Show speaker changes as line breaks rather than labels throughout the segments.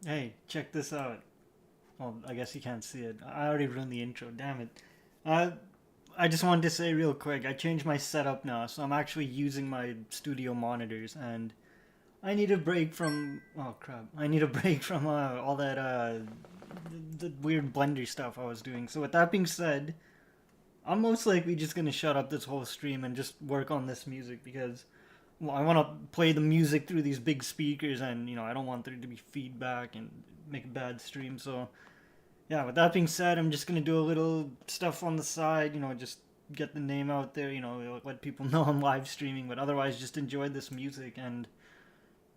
Hey, check this out. Well, I guess you can't see it. I already ruined the intro. Damn it. Uh, I just wanted to say real quick. I changed my setup now, so I'm actually using my studio monitors, and I need a break from. Oh crap! I need a break from all that the weird Blender stuff I was doing. So with that being said, I'm most likely just gonna shut up this whole stream and just work on this music because well, I want to play the music through these big speakers, and I don't want there to be feedback and make a bad stream. So yeah, with that being said, I'm just gonna do a little stuff on the side, just get the name out there, let people know I'm live streaming, but otherwise just enjoy this music. And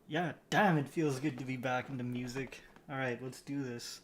yeah, damn, it feels good to be back into music. Alright, let's do this.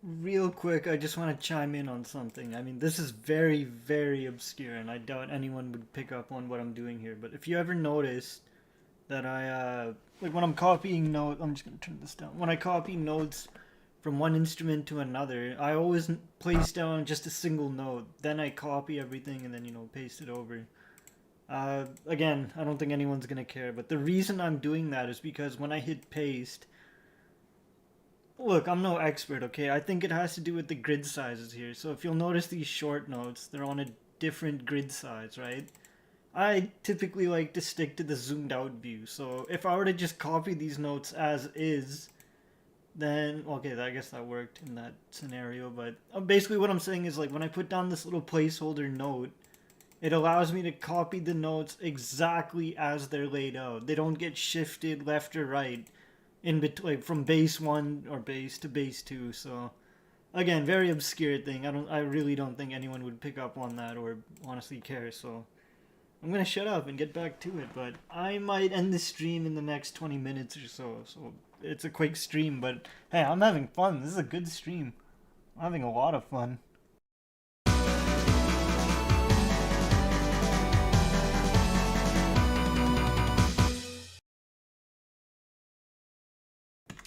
real quick, I just want to chime in on something. I mean, this is very, very obscure, and I doubt anyone would pick up on what I'm doing here. But if you ever noticed that like when I'm copying notes, I'm just gonna turn this down. When I copy notes from one instrument to another, I always place down just a single note. Then I copy everything and then, paste it over. Again, I don't think anyone's gonna care, but the reason I'm doing that is because when I hit paste, look, I'm no expert, okay? I think it has to do with the grid sizes here. So if you'll notice these short notes, they're on a different grid size, right? I typically like to stick to the zoomed out view. So if I were to just copy these notes as is, then, okay, I guess that worked in that scenario. But basically what I'm saying is, like, when I put down this little placeholder note, it allows me to copy the notes exactly as they're laid out. They don't get shifted left or right in between, like, from base 1 or base to base 2. So again, very obscure thing. I really don't think anyone would pick up on that or honestly care. So I'm gonna shut up and get back to it, but I might end the stream in the next 20 minutes or so. So it's a quick stream, but hey, I'm having fun. This is a good stream. I'm having a lot of fun.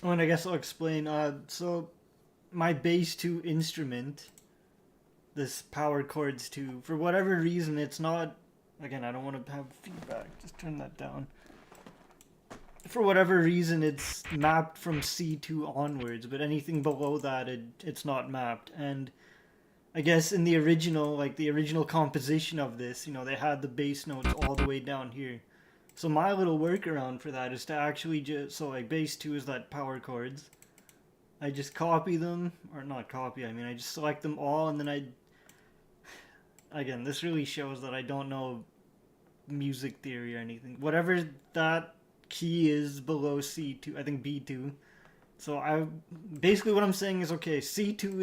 Oh, and I guess I'll explain. So my bass 2 instrument, this power chords 2, for whatever reason, it's not. Again, I don't want to have feedback. Just turn that down. For whatever reason, it's mapped from C2 onwards, but anything below that, it's not mapped. And I guess in the original, like the original composition of this, they had the bass notes all the way down here. So my little workaround for that is to actually just, so like bass 2 is that power chords. I just copy them, or not copy, I mean I just select them all, and then again, this really shows that I don't know music theory or anything. Whatever that key is below C2, I think B2. So basically what I'm saying is, okay, C2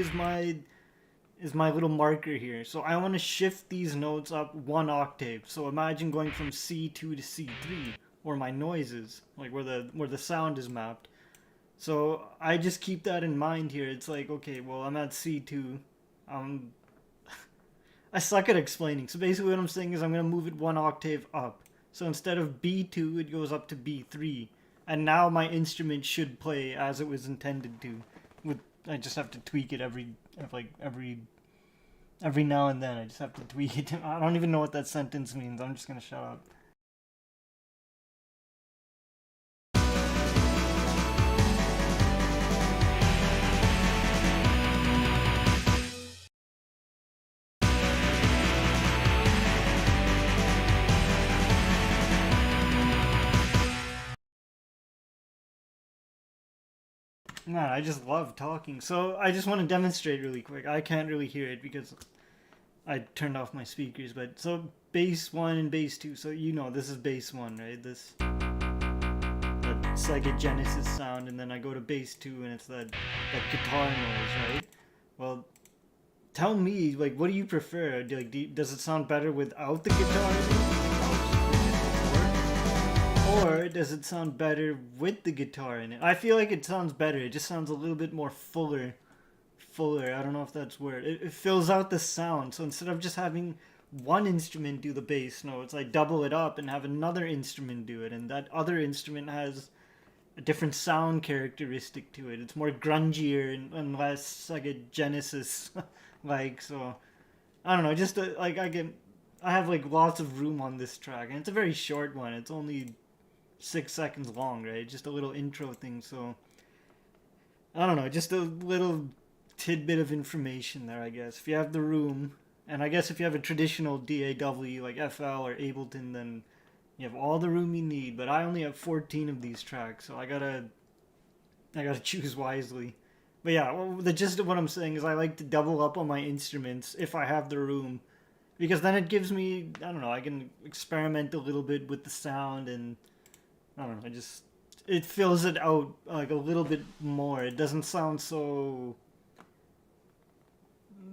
is my little marker here. So I want to shift these notes up 1 octave. So imagine going from C2 to C3, or my noises, like where the sound is mapped. So I just keep that in mind here. It's like, okay, well, I'm at C2. I suck at explaining. So basically what I'm saying is I'm going to move it 1 octave up. So instead of B2, it goes up to B3. And now my instrument should play as it was intended to. I just have to tweak it every now and then. I just have to tweak it. I don't even know what that sentence means. I'm just going to shut up. Man, I just love talking. So I just want to demonstrate really quick. I can't really hear it because I turned off my speakers. But so bass 1 and bass 2. So this is bass 1, right? It's like a Genesis sound, and then I go to bass 2 and it's that guitar noise, right? Well, tell me, like, what do you prefer? Does it sound better without the guitar? Or does it sound better with the guitar in it? I feel like it sounds better. It just sounds a little bit more fuller. I don't know if that's word. It fills out the sound. So instead of just having one instrument do the bass notes, I double it up and have another instrument do it. And that other instrument has a different sound characteristic to it. It's more grungier and less like a Genesis like. So I don't know. Just like I have like lots of room on this track, and it's a very short one. It's only 6 seconds long, right? Just a little intro thing. So I don't know, just a little tidbit of information there, I guess. If you have the room, and I guess if you have a traditional DAW like FL or Ableton, then you have all the room you need. But I only have 14 of these tracks, so I gotta choose wisely. But yeah, well, the gist of what I'm saying is I like to double up on my instruments if I have the room, because then it gives me, I don't know, I can experiment a little bit with the sound, and I don't know, it fills it out like a little bit more. It doesn't sound so,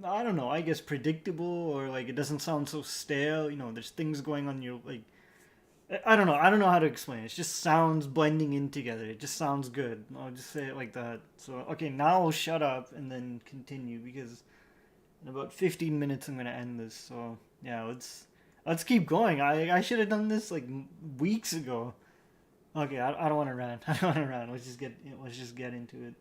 I don't know, I guess predictable, or like it doesn't sound so stale. There's things going on your, like, I don't know. I don't know how to explain it. It's just sounds blending in together. It just sounds good. I'll just say it like that. So, okay, now I'll shut up and then continue because in about 15 minutes I'm gonna end this. So, yeah, let's keep going. I should have done this like weeks ago. Okay, I don't want to rant. I don't want to rant. Let's just get into it.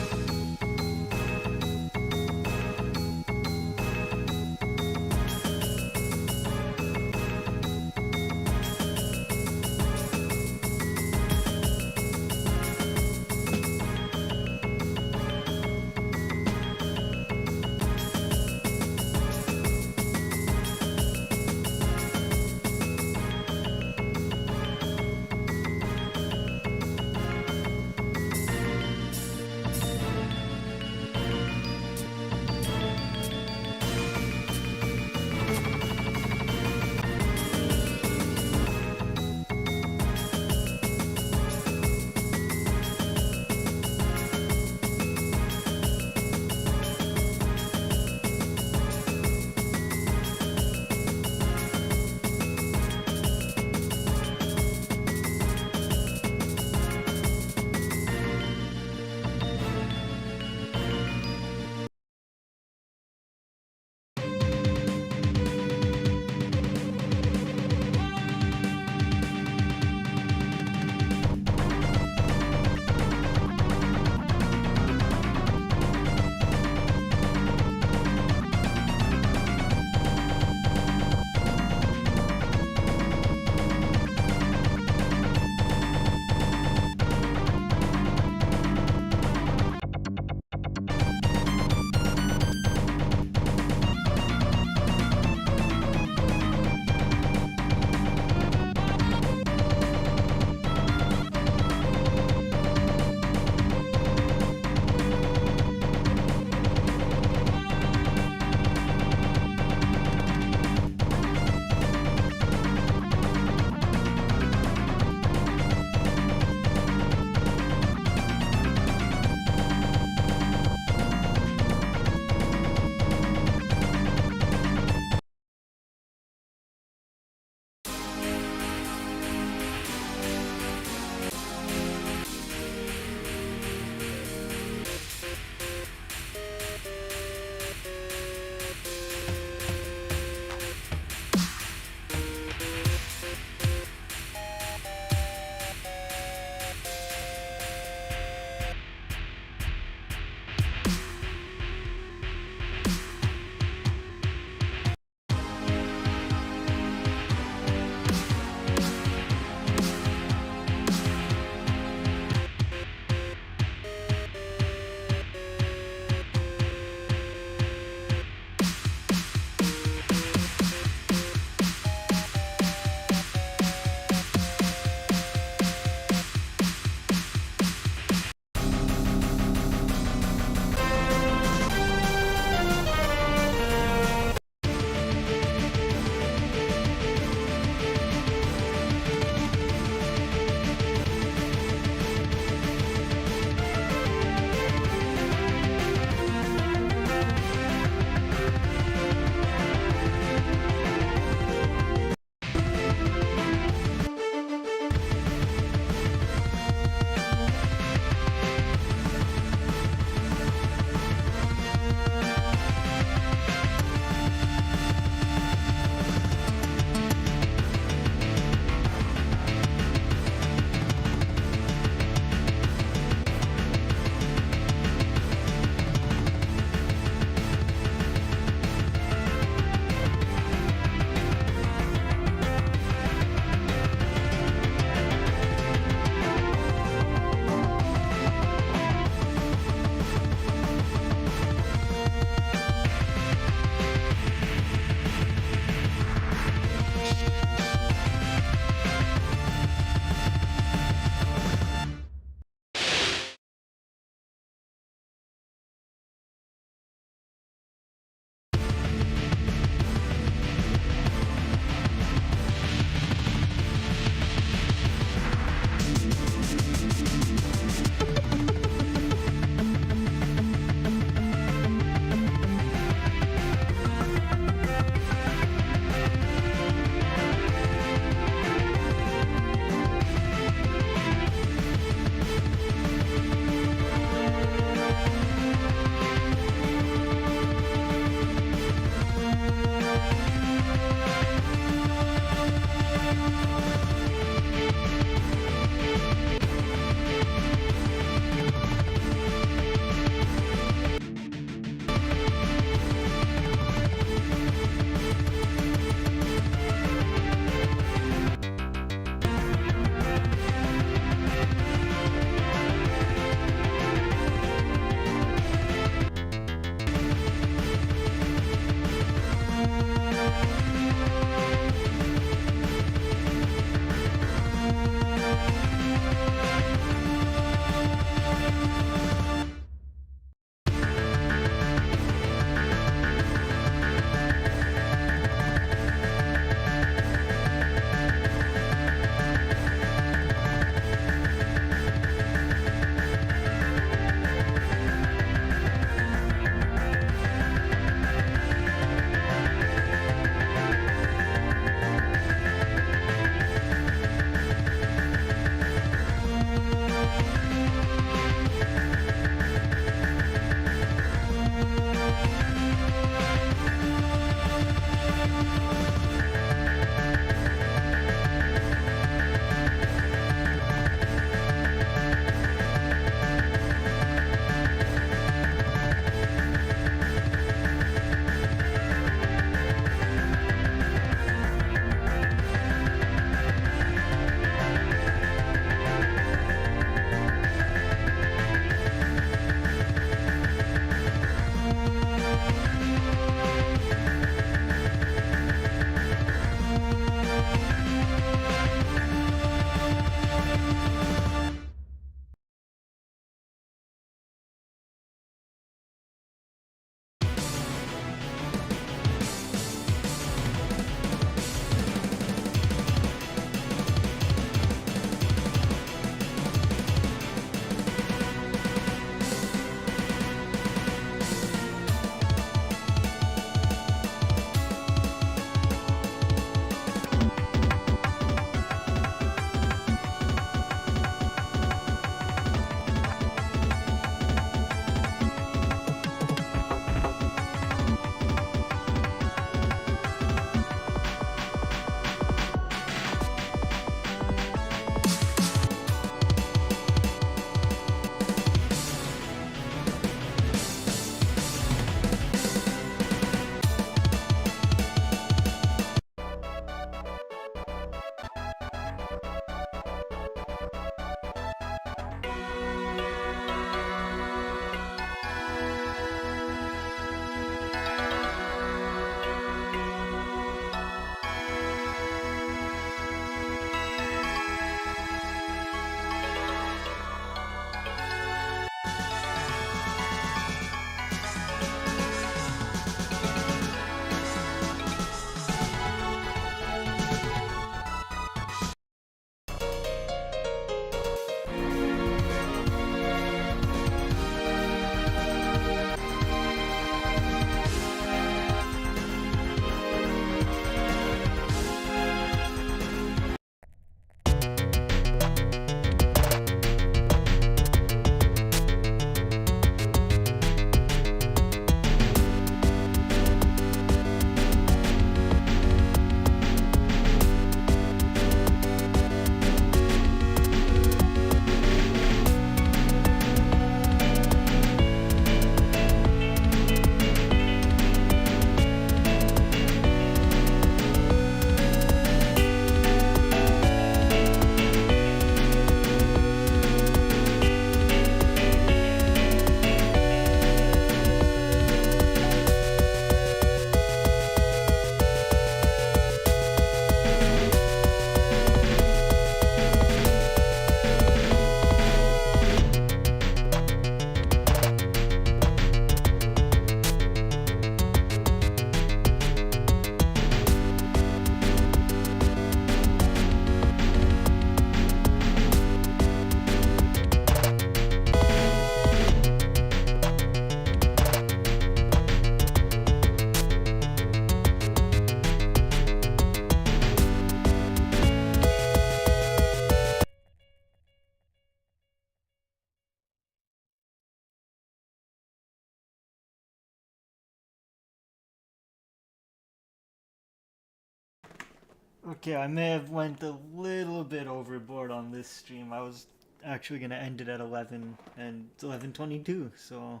Okay, I may have went a little bit overboard on this stream. I was actually gonna end it at 11, and it's 11:22, so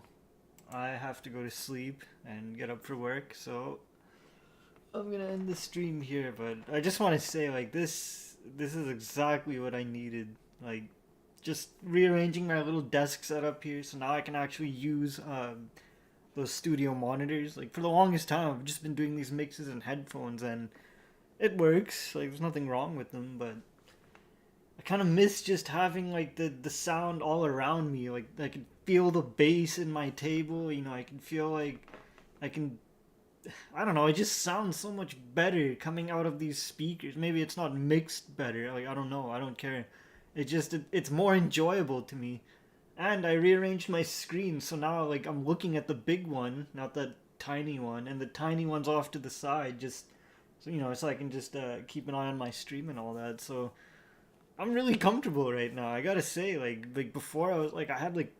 I have to go to sleep and get up for work. So I'm gonna end the stream here. But I just want to say, like, this is exactly what I needed. Like, just rearranging my little desk setup here, so now I can actually use those studio monitors. Like, for the longest time, I've just been doing these mixes in headphones, and it works. Like, there's nothing wrong with them, but I kind of miss just having like the sound all around me. Like, I can feel the bass in my table. You know, I can feel like I can. I don't know. It just sounds so much better coming out of these speakers. Maybe it's not mixed better. Like, I don't know. I don't care. It's more enjoyable to me. And I rearranged my screen, so now like I'm looking at the big one, not that tiny one, and the tiny one's off to the side. Just so you know, so I can just keep an eye on my stream and all that. So I'm really comfortable right now. I gotta say, like before I was like I had like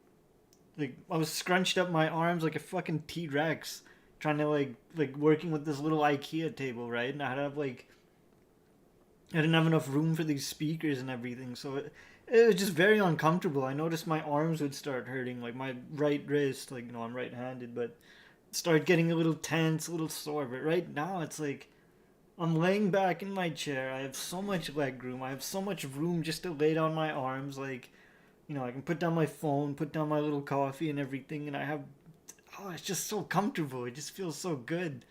I was scrunched up my arms like a fucking T Rex, trying to like working with this little IKEA table, right? And I had to have like I didn't have enough room for these speakers and everything, so it was just very uncomfortable. I noticed my arms would start hurting, like my right wrist, like you know I'm right-handed, but start getting a little tense, a little sore. But right now it's like I'm laying back in my chair. I have so much leg room. I have so much room just to lay down my arms. Like, you know, I can put down my phone, put down my little coffee and everything, and I have. Oh, it's just so comfortable. It just feels so good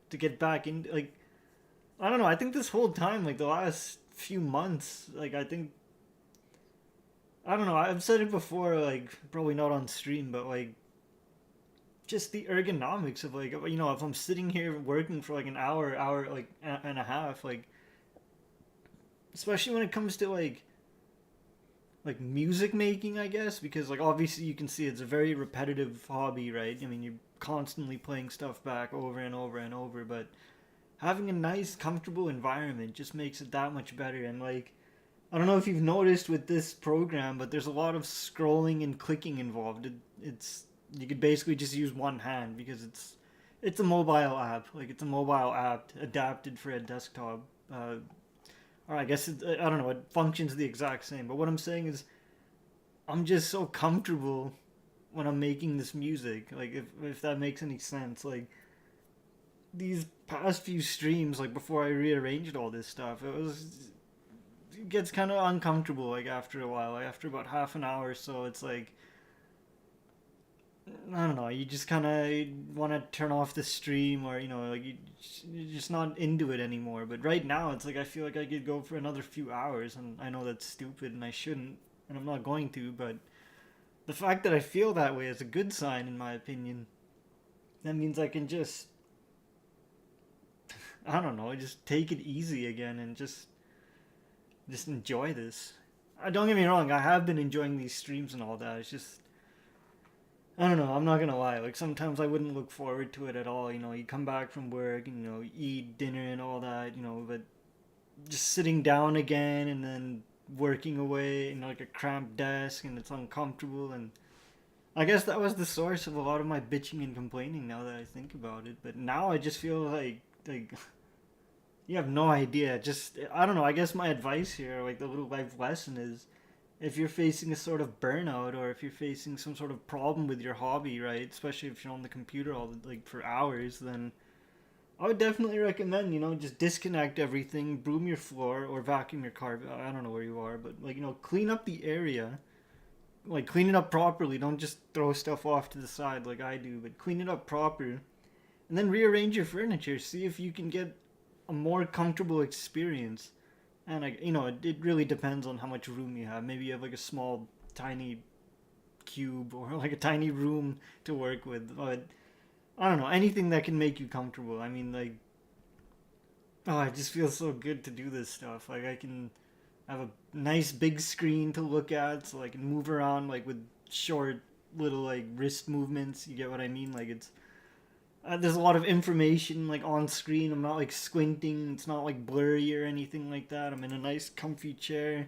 to get back in. Like, I don't know. I think this whole time, like the last few months, like I think I don't know. I've said it before, like probably not on stream, but like just the ergonomics of like you know if I'm sitting here working for like an hour like and a half, like especially when it comes to like music making, I guess, because like obviously you can see it's a very repetitive hobby, right? I mean, you're constantly playing stuff back over and over and over, but having a nice comfortable environment just makes it that much better. And like I don't know if you've noticed with this program, but there's a lot of scrolling and clicking involved. It's you could basically just use one hand because it's a mobile app. Like it's a mobile app adapted for a desktop. Or I guess I don't know. It functions the exact same. But what I'm saying is, I'm just so comfortable when I'm making this music. Like if that makes any sense. Like these past few streams, like before I rearranged all this stuff, it gets kind of uncomfortable. Like after a while, like after about half an hour or so, it's like I don't know. You just kind of want to turn off the stream, or you know, like you're just not into it anymore. But right now, it's like I feel like I could go for another few hours, and I know that's stupid, and I shouldn't, and I'm not going to. But the fact that I feel that way is a good sign, in my opinion. That means I can just, I don't know, just take it easy again, and just enjoy this. Don't get me wrong. I have been enjoying these streams and all that. It's just I don't know. I'm not gonna lie. Like sometimes I wouldn't look forward to it at all. You know, you come back from work, and, you know, eat dinner and all that. You know, but just sitting down again and then working away in like a cramped desk and it's uncomfortable. And I guess that was the source of a lot of my bitching and complaining. Now that I think about it, but now I just feel like you have no idea. Just I don't know. I guess my advice here, like the little life lesson, is if you're facing a sort of burnout or if you're facing some sort of problem with your hobby, right? Especially if you're on the computer all like for hours, then I would definitely recommend, you know, just disconnect everything, broom your floor or vacuum your carpet. I don't know where you are, but like, you know, clean up the area. Like clean it up properly. Don't just throw stuff off to the side like I do, but clean it up proper. And then rearrange your furniture. See if you can get a more comfortable experience. And you know, it really depends on how much room you have. Maybe you have like a small, tiny cube or like a tiny room to work with. But I don't know, anything that can make you comfortable. I mean, like, oh, it just feels so good to do this stuff. Like I can have a nice big screen to look at, so I can move around like with short little like wrist movements. You get what I mean? Like it's there's a lot of information like on screen. I'm not like squinting. It's not like blurry or anything like that. I'm in a nice comfy chair.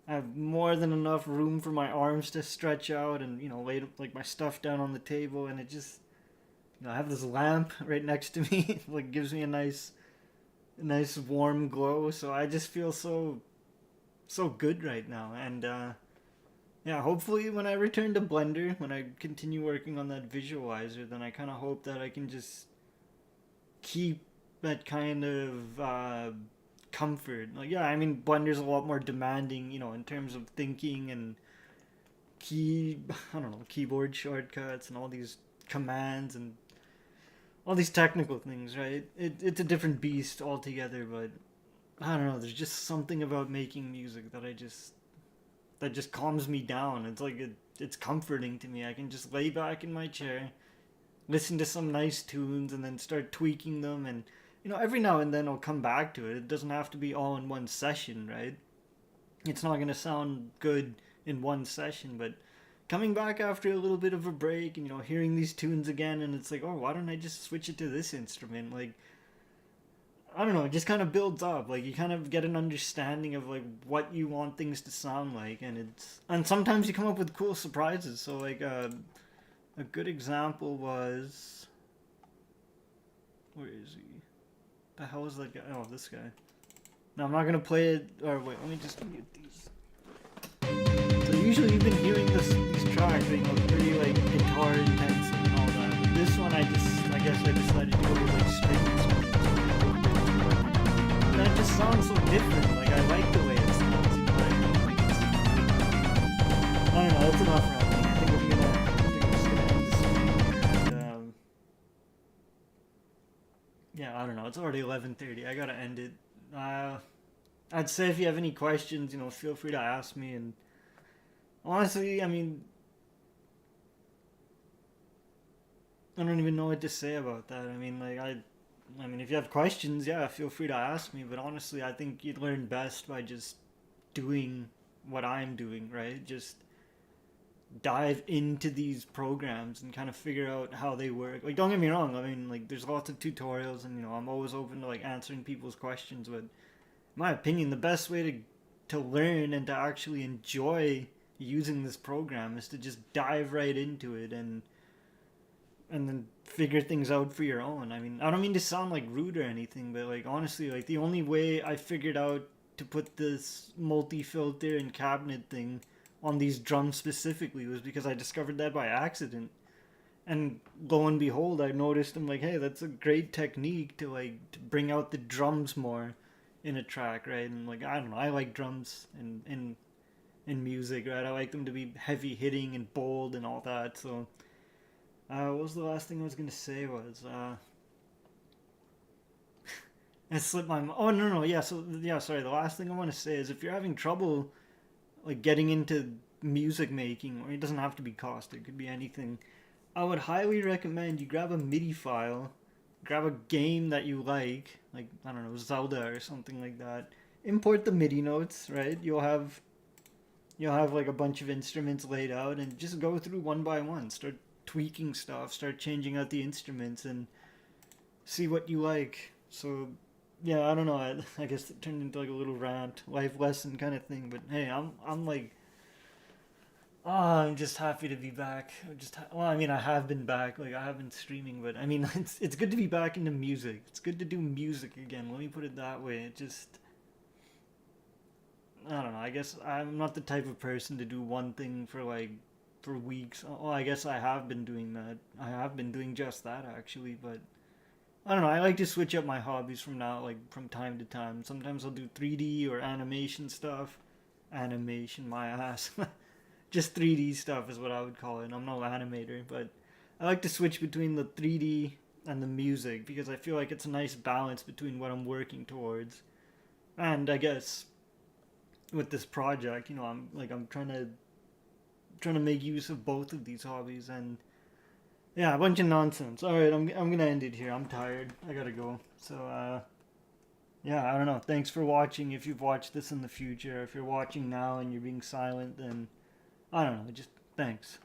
I have more than enough room for my arms to stretch out and, you know, lay like my stuff down on the table. And it just, you know, I have this lamp right next to me. Like gives me a nice nice warm glow. So I just feel so good right now. And yeah, hopefully when I return to Blender, when I continue working on that visualizer, then I kind of hope that I can just keep that kind of comfort. Like, yeah, I mean, Blender's a lot more demanding, in terms of thinking and I don't know, keyboard shortcuts and all these commands and all these technical things, right? It's a different beast altogether, but I don't know. There's just something about making music that just calms me down. It's like it's comforting to me. I can just lay back in my chair, listen to some nice tunes, and then start tweaking them. And every now and then I'll come back to it. It doesn't have to be all in one session, right? It's not gonna sound good in one session, but coming back after a little bit of a break and hearing these tunes again, and it's like, oh, why don't I just switch it to this instrument? Like, I don't know, it just kind of builds up. Like, you kind of get an understanding of like what you want things to sound like, and sometimes you come up with cool surprises. So like a good example was, where is he? The hell is that guy? Oh, this guy. No, I'm not gonna play it. Or wait, let me just mute these. So usually you've been hearing these tracks, pretty like guitar intense and all that. But this one, I guess I decided to go with like string instruments. And that just sounds so different. Like, I like the way it sounds. What I mean? Like, I don't know. That's enough rambling. I think I'm just gonna end this video. And yeah, I don't know. It's already 11:30. I gotta end it. I'd say if you have any questions, feel free to ask me. And honestly, I mean, I don't even know what to say about that. I mean, like, I mean, if you have questions, yeah, feel free to ask me. But honestly, I think you'd learn best by just doing what I'm doing, right? Just dive into these programs and kind of figure out how they work. Like, don't get me wrong. I mean, like, there's lots of tutorials, and I'm always open to like answering people's questions. But in my opinion, the best way to learn and to actually enjoy using this program is to just dive right into it and then figure things out for your own. I mean, I don't mean to sound like rude or anything, but like, honestly, like, the only way I figured out to put this multi-filter and cabinet thing on these drums specifically was because I discovered that by accident. And lo and behold, I noticed, I'm like, hey, that's a great technique to like to bring out the drums more in a track, right? And like, I don't know, I like drums in music, right? I like them to be heavy hitting and bold and all that. So what was the last thing I was gonna say was it slipped my mind. Oh, no, yeah. So yeah, sorry, the last thing I want to say is, if you're having trouble like getting into music making, or it doesn't have to be Caustic, it could be anything, I would highly recommend you grab a MIDI file, grab a game that you like I don't know, Zelda or something like that. Import the MIDI notes, right? You'll have like a bunch of instruments laid out, and just go through one by one. Start tweaking stuff, start changing out the instruments, and see what you like. So yeah, I don't know. I guess it turned into like a little rant, life lesson kind of thing. But hey, I'm like, I'm just happy to be back. Well, I mean, I have been back. Like, I have been streaming, but I mean, it's good to be back into music. It's good to do music again. Let me put it that way. It just, I don't know. I guess I'm not the type of person to do one thing for weeks. Oh, I guess I have been doing that. I have been doing just that actually, but I don't know. I like to switch up my hobbies from time to time. Sometimes I'll do 3D or animation stuff. Animation, my ass. Just 3D stuff is what I would call it. I'm no animator, but I like to switch between the 3D and the music because I feel like it's a nice balance between what I'm working towards. And I guess with this project, I'm trying to make use of both of these hobbies. And yeah, a bunch of nonsense. All right, I'm gonna end it here. I'm tired. I gotta go. So yeah, I don't know. Thanks for watching. If you've watched this in the future, if you're watching now and you're being silent, then I don't know. Just thanks.